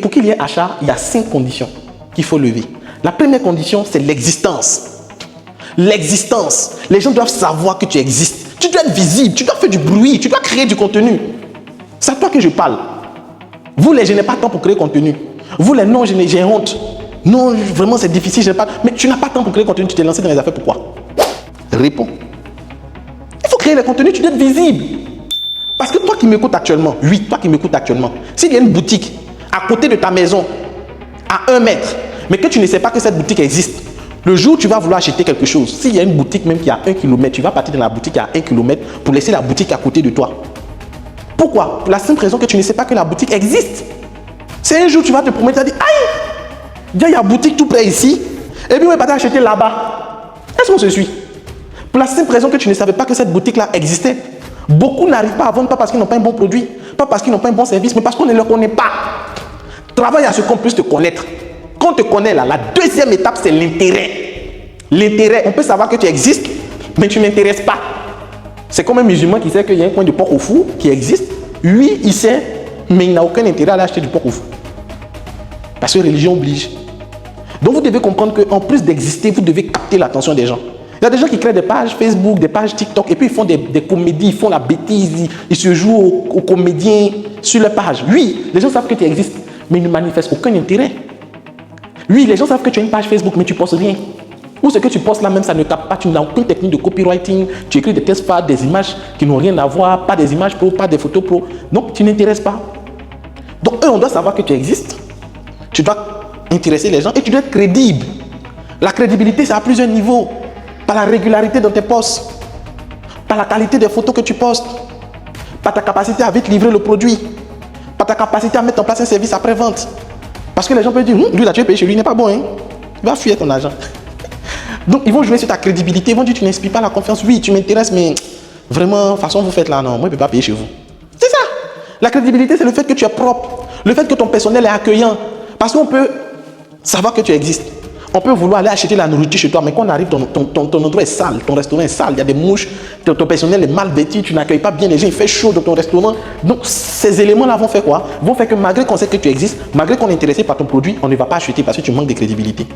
Pour qu'il y ait achat, il y a 5 conditions qu'il faut lever. La première condition, c'est l'existence. L'existence. Les gens doivent savoir que tu existes. Tu dois être visible, tu dois faire du bruit, tu dois créer du contenu. C'est à toi que je parle. Vous, les je n'ai pas de temps pour créer contenu. Vous, les non, j'ai honte. Non, vraiment, c'est difficile, je n'ai pas. Mais tu n'as pas de temps pour créer contenu, tu t'es lancé dans les affaires, pourquoi? Réponds. Il faut créer le contenu, tu dois être visible. Parce que toi qui m'écoutes actuellement, oui, toi qui m'écoutes actuellement, s'il y a une boutique à côté de ta maison, à 1 mètre, mais que tu ne sais pas que cette boutique existe, le jour où tu vas vouloir acheter quelque chose, s'il y a une boutique même qui est à 1 km, tu vas partir dans la boutique à 1 km pour laisser la boutique à côté de toi. Pourquoi? Pour la simple raison que tu ne sais pas que la boutique existe. C'est un jour tu vas te promener, tu vas dire, aïe, il y a une boutique tout près ici, et puis on va partir acheter là-bas. Est-ce qu'on se suit? Pour la simple raison que tu ne savais pas que cette boutique-là existait. Beaucoup n'arrivent pas à vendre, pas parce qu'ils n'ont pas un bon produit, pas parce qu'ils n'ont pas un bon service, mais parce qu'on ne le connaît pas. Travaille à ce qu'on puisse te connaître. Quand on te connaît là, la deuxième étape, c'est l'intérêt. L'intérêt, on peut savoir que tu existes, mais tu n'intéresses pas. C'est comme un musulman qui sait qu'il y a un coin de porc au fou qui existe. Oui, il sait, mais il n'a aucun intérêt à aller acheter du porc au fou. Parce que religion oblige. Donc vous devez comprendre qu'en plus d'exister, vous devez capter l'attention des gens. Il y a des gens qui créent des pages Facebook, des pages TikTok, et puis ils font des comédies, ils font la bêtise, ils se jouent aux comédiens sur les pages. Oui, les gens savent que tu existes, mais ils ne manifestent aucun intérêt. Oui, les gens savent que tu as une page Facebook, mais tu ne postes rien. Ou ce que tu postes là même, ça ne capte pas, tu n'as aucune technique de copywriting, tu écris des textes, pas des images qui n'ont rien à voir, pas des images pro, pas des photos pro. Donc tu n'intéresses pas. Donc on doit savoir que tu existes, tu dois intéresser les gens et tu dois être crédible. La crédibilité, c'est à plusieurs niveaux. Par la régularité dans tes posts, par la qualité des photos que tu postes, par ta capacité à vite livrer le produit, par ta capacité à mettre en place un service après-vente. Parce que les gens peuvent dire, lui là tu es payé chez lui, il n'est pas bon, hein? Va fuir ton argent. Donc ils vont jouer sur ta crédibilité, ils vont dire tu n'inspires pas la confiance, oui tu m'intéresses, mais vraiment, façon vous faites là, non, moi je ne peux pas payer chez vous. C'est ça. La crédibilité c'est le fait que tu es propre, le fait que ton personnel est accueillant, parce qu'on peut savoir que tu existes. On peut vouloir aller acheter la nourriture chez toi, mais quand on arrive, ton endroit est sale, ton restaurant est sale, il y a des mouches, ton personnel est mal vêtu, tu n'accueilles pas bien les gens, il fait chaud dans ton restaurant. Donc ces éléments-là vont faire quoi? Vont faire que malgré qu'on sait que tu existes, malgré qu'on est intéressé par ton produit, on ne va pas acheter parce que tu manques de crédibilité.